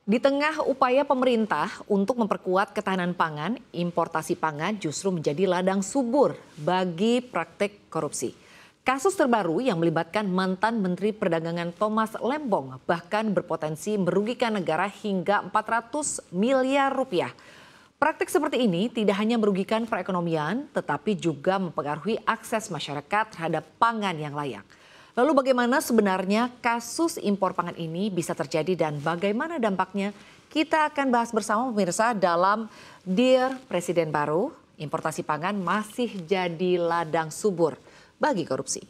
Di tengah upaya pemerintah untuk memperkuat ketahanan pangan, importasi pangan justru menjadi ladang subur bagi praktik korupsi. Kasus terbaru yang melibatkan mantan Menteri Perdagangan Thomas Lembong bahkan berpotensi merugikan negara hingga 400 miliar rupiah. Praktik seperti ini tidak hanya merugikan perekonomian, tetapi juga mempengaruhi akses masyarakat terhadap pangan yang layak. Lalu bagaimana sebenarnya kasus impor pangan ini bisa terjadi dan bagaimana dampaknya? Kita akan bahas bersama pemirsa dalam Dear Presiden Baru, importasi pangan masih jadi ladang subur bagi korupsi.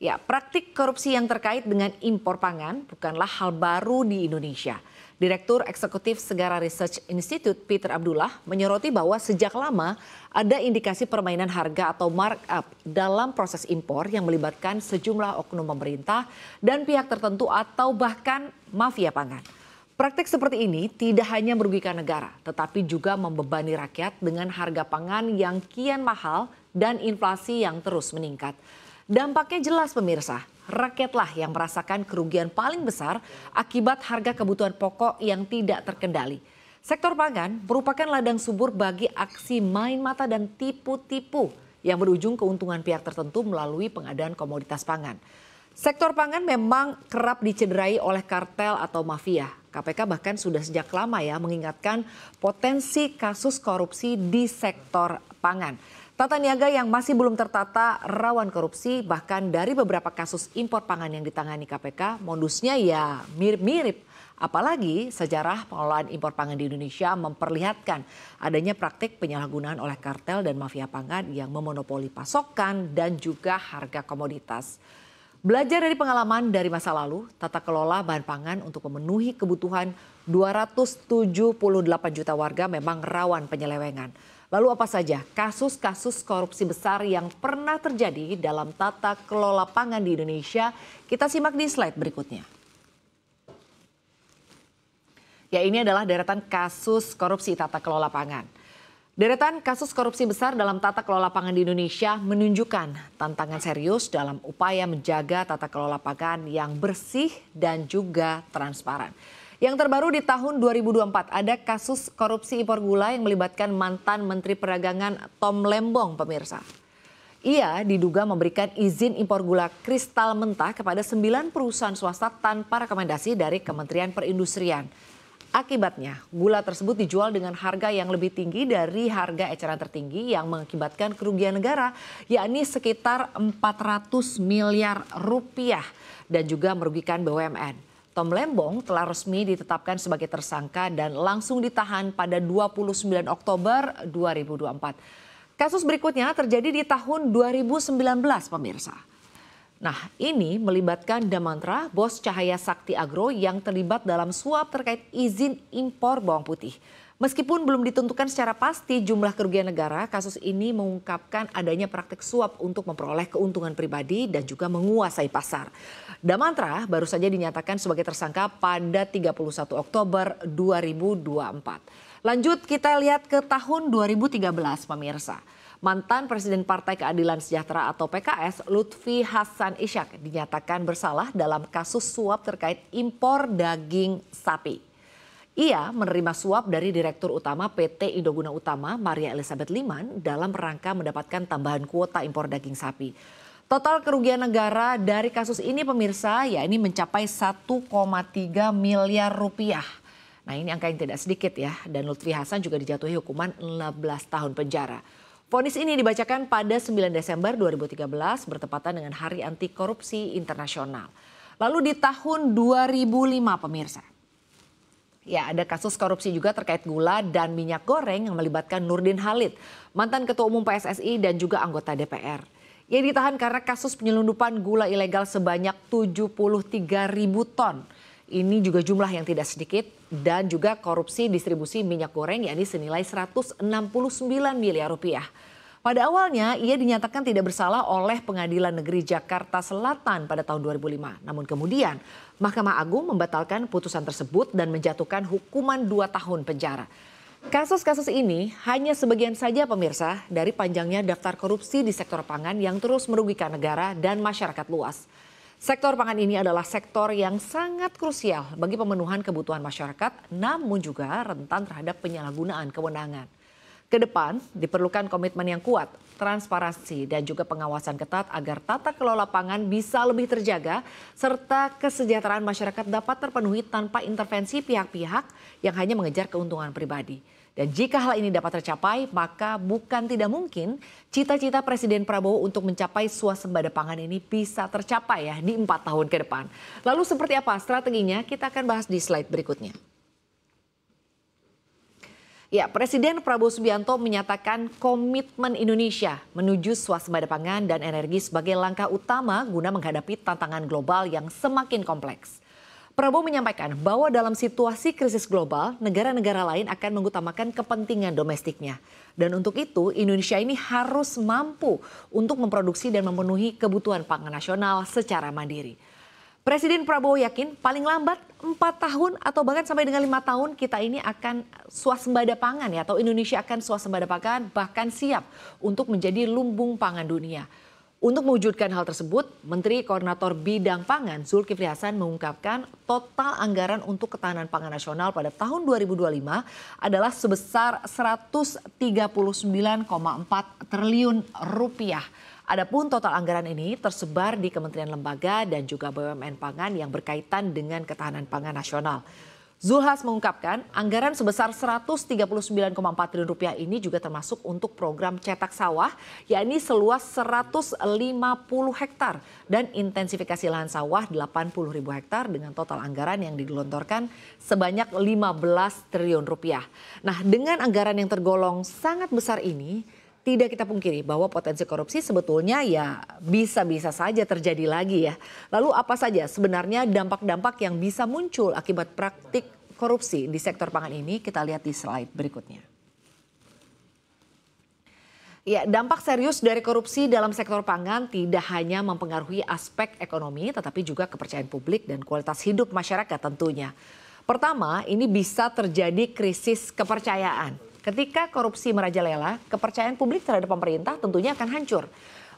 Ya, praktik korupsi yang terkait dengan impor pangan bukanlah hal baru di Indonesia. Direktur Eksekutif Segara Research Institute Peter Abdullah menyoroti bahwa sejak lama ada indikasi permainan harga atau markup dalam proses impor yang melibatkan sejumlah oknum pemerintah dan pihak tertentu atau bahkan mafia pangan. Praktik seperti ini tidak hanya merugikan negara, tetapi juga membebani rakyat dengan harga pangan yang kian mahal dan inflasi yang terus meningkat. Dampaknya jelas pemirsa, rakyatlah yang merasakan kerugian paling besar akibat harga kebutuhan pokok yang tidak terkendali. Sektor pangan merupakan ladang subur bagi aksi main mata dan tipu-tipu yang berujung keuntungan pihak tertentu melalui pengadaan komoditas pangan. Sektor pangan memang kerap dicederai oleh kartel atau mafia. KPK bahkan sudah sejak lama ya mengingatkan potensi kasus korupsi di sektor pangan. Tata niaga yang masih belum tertata rawan korupsi, bahkan dari beberapa kasus impor pangan yang ditangani KPK, modusnya ya mirip-mirip. Apalagi sejarah pengelolaan impor pangan di Indonesia memperlihatkan adanya praktik penyalahgunaan oleh kartel dan mafia pangan yang memonopoli pasokan dan juga harga komoditas. Belajar dari pengalaman dari masa lalu, tata kelola bahan pangan untuk memenuhi kebutuhan 278 juta warga memang rawan penyelewengan. Lalu apa saja kasus-kasus korupsi besar yang pernah terjadi dalam tata kelola pangan di Indonesia? Kita simak di slide berikutnya. Ya, ini adalah deretan kasus korupsi tata kelola pangan. Deretan kasus korupsi besar dalam tata kelola pangan di Indonesia menunjukkan tantangan serius dalam upaya menjaga tata kelola pangan yang bersih dan juga transparan. Yang terbaru di tahun 2024 ada kasus korupsi impor gula yang melibatkan mantan Menteri Perdagangan Tom Lembong pemirsa. Ia diduga memberikan izin impor gula kristal mentah kepada 9 perusahaan swasta tanpa rekomendasi dari Kementerian Perindustrian. Akibatnya gula tersebut dijual dengan harga yang lebih tinggi dari harga eceran tertinggi yang mengakibatkan kerugian negara yakni sekitar 400 miliar rupiah dan juga merugikan BUMN. Tom Lembong telah resmi ditetapkan sebagai tersangka dan langsung ditahan pada 29 Oktober 2024. Kasus berikutnya terjadi di tahun 2019 pemirsa. Nah, ini melibatkan Damantra, bos Cahaya Sakti Agro yang terlibat dalam suap terkait izin impor bawang putih. Meskipun belum ditentukan secara pasti jumlah kerugian negara, kasus ini mengungkapkan adanya praktik suap untuk memperoleh keuntungan pribadi dan juga menguasai pasar. Damantra baru saja dinyatakan sebagai tersangka pada 31 Oktober 2024. Lanjut kita lihat ke tahun 2013 pemirsa. Mantan Presiden Partai Keadilan Sejahtera atau PKS Lutfi Hasan Ishak dinyatakan bersalah dalam kasus suap terkait impor daging sapi. Ia menerima suap dari Direktur Utama PT Indoguna Utama Maria Elizabeth Liman dalam rangka mendapatkan tambahan kuota impor daging sapi. Total kerugian negara dari kasus ini pemirsa ya ini mencapai 1,3 miliar rupiah. Nah ini angka yang tidak sedikit ya dan Lutfi Hasan juga dijatuhi hukuman 16 tahun penjara. Vonis ini dibacakan pada 9 Desember 2013 bertepatan dengan Hari Anti Korupsi Internasional. Lalu di tahun 2005 pemirsa. Ya, ada kasus korupsi juga terkait gula dan minyak goreng yang melibatkan Nurdin Halid, mantan Ketua Umum PSSI dan juga anggota DPR. Ia ditahan karena kasus penyelundupan gula ilegal sebanyak 73.000 ton. Ini juga jumlah yang tidak sedikit dan juga korupsi distribusi minyak goreng yakni senilai 169 miliar rupiah. Pada awalnya ia dinyatakan tidak bersalah oleh Pengadilan Negeri Jakarta Selatan pada tahun 2005. Namun kemudian Mahkamah Agung membatalkan putusan tersebut dan menjatuhkan hukuman 2 tahun penjara. Kasus-kasus ini hanya sebagian saja pemirsa dari panjangnya daftar korupsi di sektor pangan yang terus merugikan negara dan masyarakat luas. Sektor pangan ini adalah sektor yang sangat krusial bagi pemenuhan kebutuhan masyarakat, namun juga rentan terhadap penyalahgunaan kewenangan. Ke depan diperlukan komitmen yang kuat, transparansi dan juga pengawasan ketat agar tata kelola pangan bisa lebih terjaga serta kesejahteraan masyarakat dapat terpenuhi tanpa intervensi pihak-pihak yang hanya mengejar keuntungan pribadi. Dan jika hal ini dapat tercapai, maka bukan tidak mungkin cita-cita Presiden Prabowo untuk mencapai swasembada pangan ini bisa tercapai ya di 4 tahun ke depan. Lalu seperti apa strateginya? Kita akan bahas di slide berikutnya. Ya, Presiden Prabowo Subianto menyatakan komitmen Indonesia menuju swasembada pangan dan energi sebagai langkah utama guna menghadapi tantangan global yang semakin kompleks. Prabowo menyampaikan bahwa dalam situasi krisis global, negara-negara lain akan mengutamakan kepentingan domestiknya. Dan untuk itu, Indonesia ini harus mampu untuk memproduksi dan memenuhi kebutuhan pangan nasional secara mandiri. Presiden Prabowo yakin paling lambat 4 tahun atau bahkan sampai dengan 5 tahun kita ini akan swasembada pangan ya, atau Indonesia akan swasembada pangan bahkan siap untuk menjadi lumbung pangan dunia. Untuk mewujudkan hal tersebut, Menteri Koordinator Bidang Pangan Zulkifli Hasan mengungkapkan total anggaran untuk ketahanan pangan nasional pada tahun 2025 adalah sebesar 139,4 triliun rupiah. Adapun total anggaran ini tersebar di kementerian lembaga dan juga BUMN pangan yang berkaitan dengan ketahanan pangan nasional. Zulhas mengungkapkan anggaran sebesar 139,4 triliun rupiah ini juga termasuk untuk program cetak sawah, yakni seluas 150 hektar dan intensifikasi lahan sawah 80.000 hektar dengan total anggaran yang digelontorkan sebanyak 15 triliun rupiah. Nah, dengan anggaran yang tergolong sangat besar ini, tidak kita pungkiri bahwa potensi korupsi sebetulnya ya bisa-bisa saja terjadi lagi ya. Lalu apa saja sebenarnya dampak-dampak yang bisa muncul akibat praktik korupsi di sektor pangan ini? Kita lihat di slide berikutnya. Ya, dampak serius dari korupsi dalam sektor pangan tidak hanya mempengaruhi aspek ekonomi tetapi juga kepercayaan publik dan kualitas hidup masyarakat tentunya. Pertama, ini bisa terjadi krisis kepercayaan. Ketika korupsi merajalela, kepercayaan publik terhadap pemerintah tentunya akan hancur.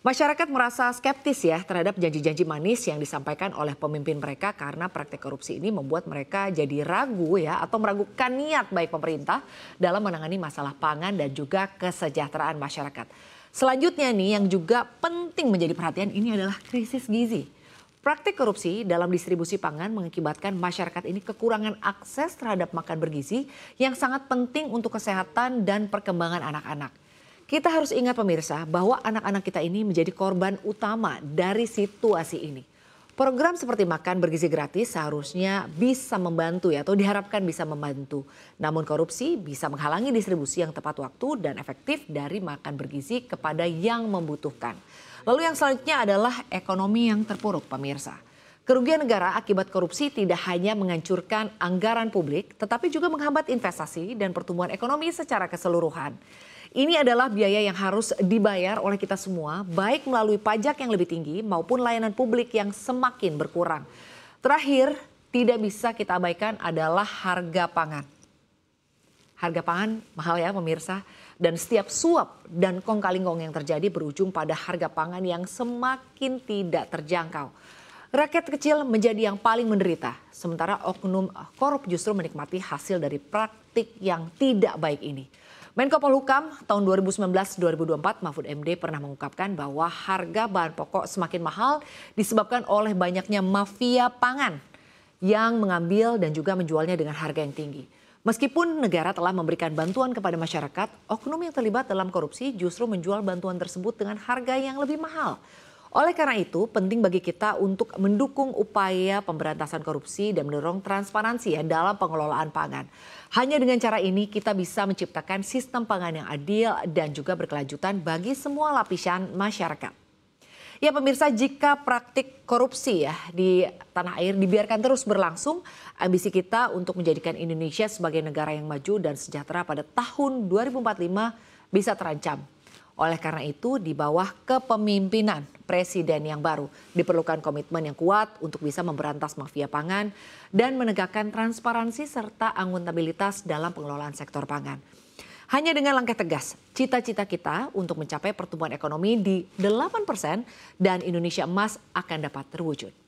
Masyarakat merasa skeptis ya terhadap janji-janji manis yang disampaikan oleh pemimpin mereka karena praktek korupsi ini membuat mereka jadi ragu ya atau meragukan niat baik pemerintah dalam menangani masalah pangan dan juga kesejahteraan masyarakat. Selanjutnya nih yang juga penting menjadi perhatian ini adalah krisis gizi. Praktik korupsi dalam distribusi pangan mengakibatkan masyarakat ini kekurangan akses terhadap makan bergizi yang sangat penting untuk kesehatan dan perkembangan anak-anak. Kita harus ingat pemirsa bahwa anak-anak kita ini menjadi korban utama dari situasi ini. Program seperti makan bergizi gratis seharusnya bisa membantu ya atau diharapkan bisa membantu. Namun korupsi bisa menghalangi distribusi yang tepat waktu dan efektif dari makan bergizi kepada yang membutuhkan. Lalu yang selanjutnya adalah ekonomi yang terpuruk pemirsa. Kerugian negara akibat korupsi tidak hanya menghancurkan anggaran publik tetapi juga menghambat investasi dan pertumbuhan ekonomi secara keseluruhan. Ini adalah biaya yang harus dibayar oleh kita semua baik melalui pajak yang lebih tinggi maupun layanan publik yang semakin berkurang. Terakhir, tidak bisa kita abaikan adalah harga pangan. Harga pangan mahal ya pemirsa. Dan setiap suap dan kong-kali-kong yang terjadi berujung pada harga pangan yang semakin tidak terjangkau. Rakyat kecil menjadi yang paling menderita, sementara oknum korup justru menikmati hasil dari praktik yang tidak baik ini. Menko Polhukam tahun 2019-2024 Mahfud MD pernah mengungkapkan bahwa harga bahan pokok semakin mahal disebabkan oleh banyaknya mafia pangan yang mengambil dan juga menjualnya dengan harga yang tinggi. Meskipun negara telah memberikan bantuan kepada masyarakat, oknum yang terlibat dalam korupsi justru menjual bantuan tersebut dengan harga yang lebih mahal. Oleh karena itu, penting bagi kita untuk mendukung upaya pemberantasan korupsi dan mendorong transparansi ya dalam pengelolaan pangan. Hanya dengan cara ini kita bisa menciptakan sistem pangan yang adil dan juga berkelanjutan bagi semua lapisan masyarakat. Ya pemirsa, jika praktik korupsi ya di tanah air dibiarkan terus berlangsung, ambisi kita untuk menjadikan Indonesia sebagai negara yang maju dan sejahtera pada tahun 2045 bisa terancam. Oleh karena itu, di bawah kepemimpinan presiden yang baru, diperlukan komitmen yang kuat untuk bisa memberantas mafia pangan dan menegakkan transparansi serta akuntabilitas dalam pengelolaan sektor pangan. Hanya dengan langkah tegas, cita-cita kita untuk mencapai pertumbuhan ekonomi di 8% dan Indonesia emas akan dapat terwujud.